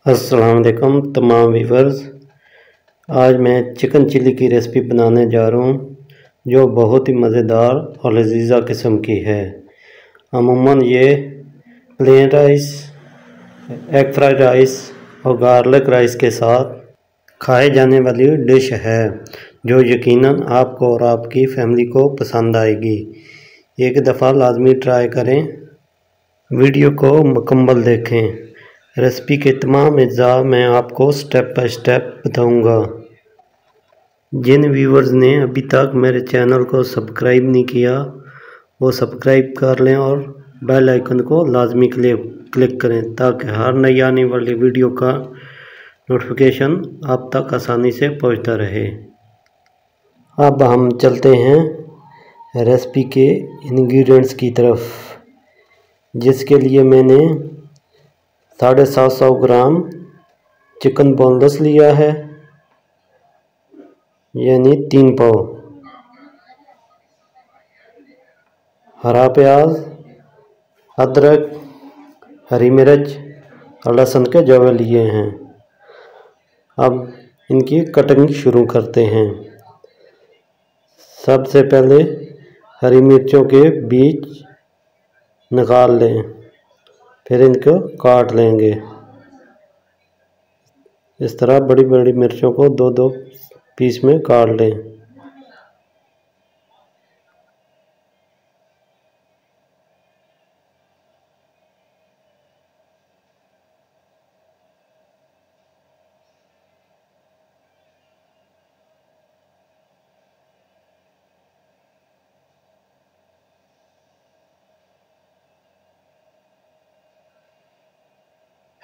अस्सलाम वालेकुम तमाम व्यूवर्स। आज मैं चिकन चिली की रेसिपी बनाने जा रहा हूँ जो बहुत ही मज़ेदार और लजीजा किस्म की है। अमूमन ये plain rice, egg fried rice और गार्लिक राइस के साथ खाए जाने वाली डिश है जो यकीनन आपको और आपकी फैमिली को पसंद आएगी। एक दफ़ा लाजमी ट्राई करें, वीडियो को मुकम्मल देखें। रेसिपी के तमाम अज्जा मैं आपको स्टेप बाय स्टेप बताऊंगा। जिन व्यूवर्स ने अभी तक मेरे चैनल को सब्सक्राइब नहीं किया वो सब्सक्राइब कर लें और बेल आइकन को लाजमी क्लिक करें ताकि हर नई आने वाली वीडियो का नोटिफिकेशन आप तक आसानी से पहुंचता रहे। अब हम चलते हैं रेसिपी के इंग्रेडिएंट्स की तरफ, जिसके लिए मैंने 750 ग्राम चिकन बोनलेस लिया है, यानी 3 पाव। हरा प्याज, अदरक, हरी मिर्च और लहसुन के जवे लिए हैं। अब इनकी कटिंग शुरू करते हैं। सबसे पहले हरी मिर्चों के बीज निकाल लें, फिर इनको काट लेंगे। इस तरह बड़ी बड़ी मिर्चों को दो दो पीस में काट लें।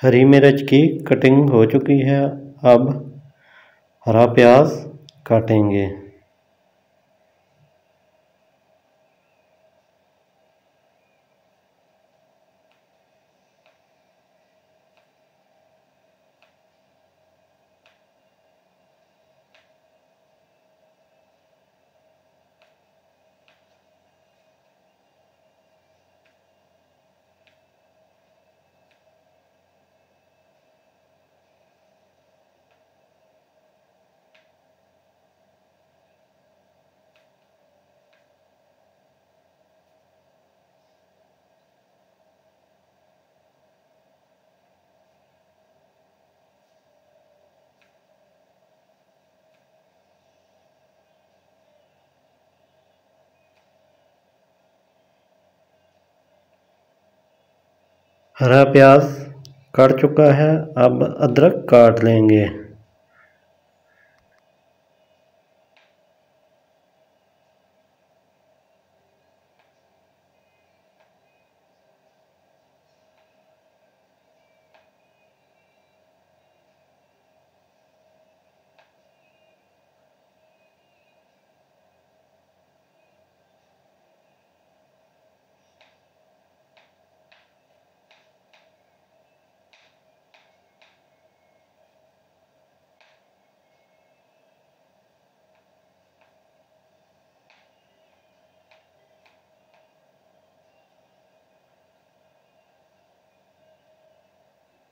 हरी मिर्च की कटिंग हो चुकी है। अब हरा प्याज काटेंगे। हरा प्याज कट चुका है। अब अदरक काट लेंगे।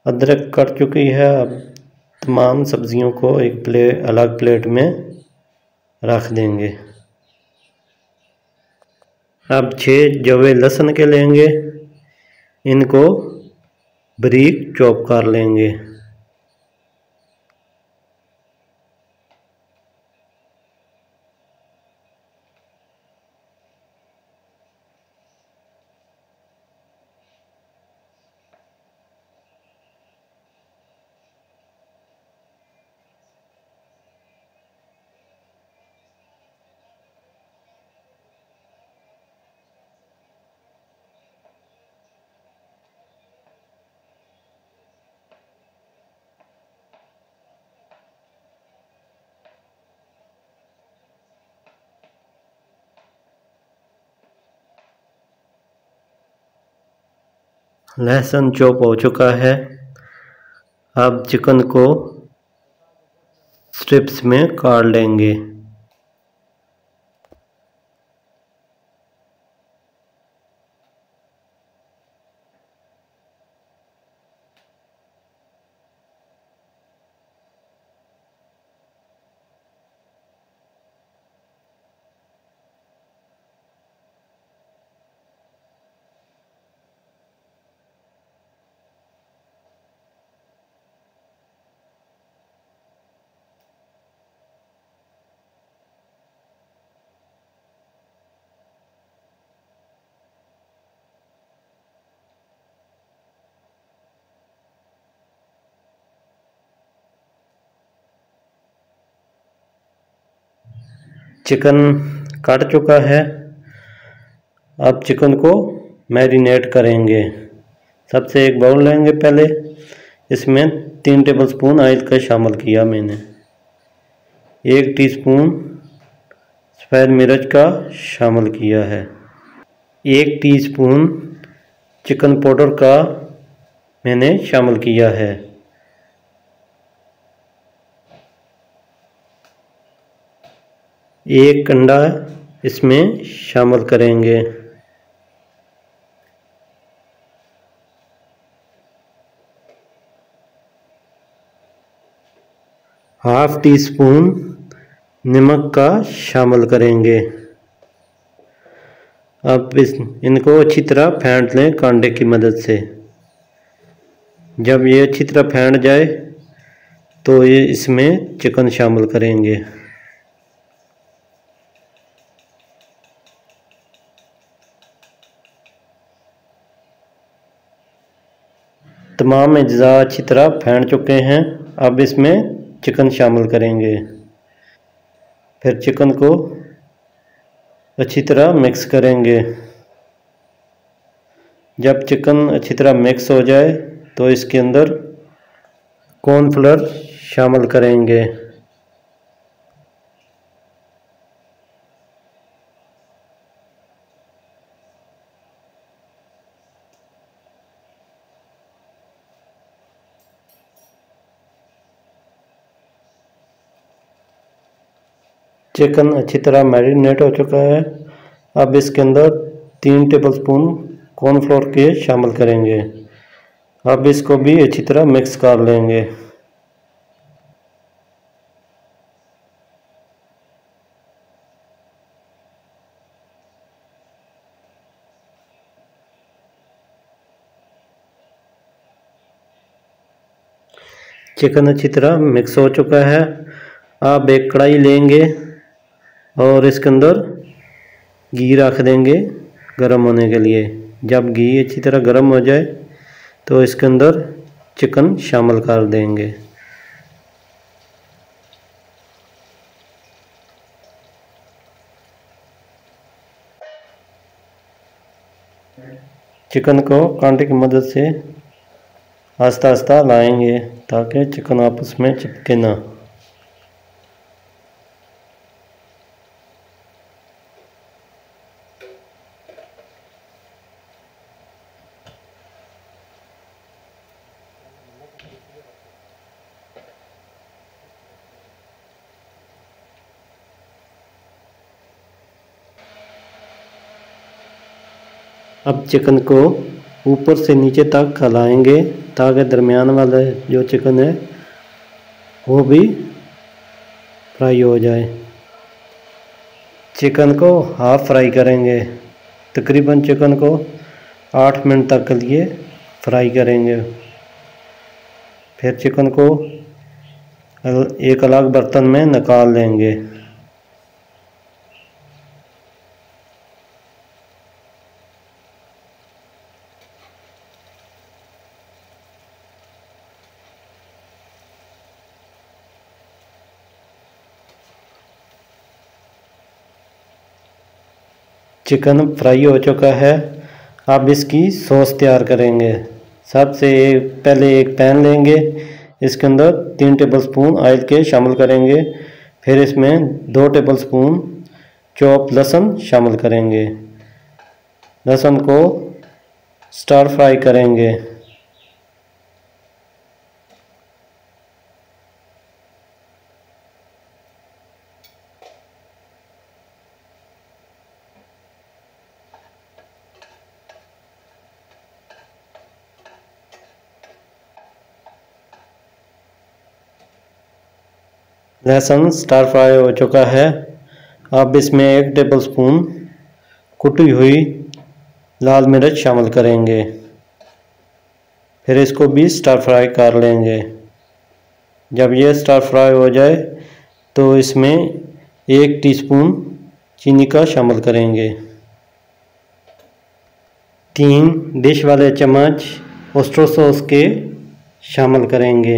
अदरक कट चुकी है। अब तमाम सब्जियों को एक अलग प्लेट में रख देंगे। अब 6 जवे लहसुन के लेंगे, इनको बारीक चॉप कर लेंगे। लहसुन चॉप हो चुका है। अब चिकन को स्ट्रिप्स में काट लेंगे। चिकन कट चुका है। अब चिकन को मैरिनेट करेंगे। सबसे एक बाउल लेंगे पहले, इसमें 3 टेबलस्पून ऑयल का शामिल किया मैंने। 1 टीस्पून सफ़ेद मिर्च का शामिल किया है। 1 टीस्पून चिकन पाउडर का मैंने शामिल किया है। 1 अंडा इसमें शामिल करेंगे। हाफ टी स्पून नमक का शामिल करेंगे। अब इनको अच्छी तरह फेंट लें कांटे की मदद से। जब ये अच्छी तरह फेंट जाए तो ये इसमें चिकन शामिल करेंगे। तमाम अज्जा अच्छी तरह फेंट चुके हैं। अब इसमें चिकन शामिल करेंगे। फिर चिकन को अच्छी तरह मिक्स करेंगे। जब चिकन अच्छी तरह मिक्स हो जाए तो इसके अंदर कॉर्नफ्लोर शामिल करेंगे। चिकन अच्छी तरह मैरिनेट हो चुका है। अब इसके अंदर 3 टेबलस्पून कॉर्नफ्लोर के शामिल करेंगे। अब इसको भी अच्छी तरह मिक्स कर लेंगे। चिकन अच्छी तरह मिक्स हो चुका है। अब एक कढ़ाई लेंगे और इसके अंदर घी रख देंगे गरम होने के लिए। जब घी अच्छी तरह गरम हो जाए तो इसके अंदर चिकन शामिल कर देंगे। चिकन को कांटे की मदद से आहिस्ता आहिस्ता लाएंगे ताकि चिकन आपस में चिपके ना। अब चिकन को ऊपर से नीचे तक हिलाएंगे ताकि दरमियान वाला जो चिकन है वो भी फ्राई हो जाए। चिकन को हाफ फ्राई करेंगे। तकरीबन चिकन को 8 मिनट तक के लिए फ्राई करेंगे। फिर चिकन को एक अलग बर्तन में निकाल लेंगे। चिकन फ्राई हो चुका है। अब इसकी सॉस तैयार करेंगे। सबसे पहले एक पैन लेंगे, इसके अंदर 3 टेबलस्पून ऑयल के शामिल करेंगे। फिर इसमें 2 टेबलस्पून चॉप लहसुन शामिल करेंगे। लहसुन को स्टर फ्राई करेंगे। लहसुन स्टर फ्राई हो चुका है। अब इसमें 1 टेबलस्पून कुटी हुई लाल मिर्च शामिल करेंगे। फिर इसको भी स्टर फ्राई कर लेंगे। जब ये स्टर फ्राई हो जाए तो इसमें 1 टीस्पून चीनी का शामिल करेंगे। 3 डिश वाले चम्मच ऑयस्टर सॉस के शामिल करेंगे।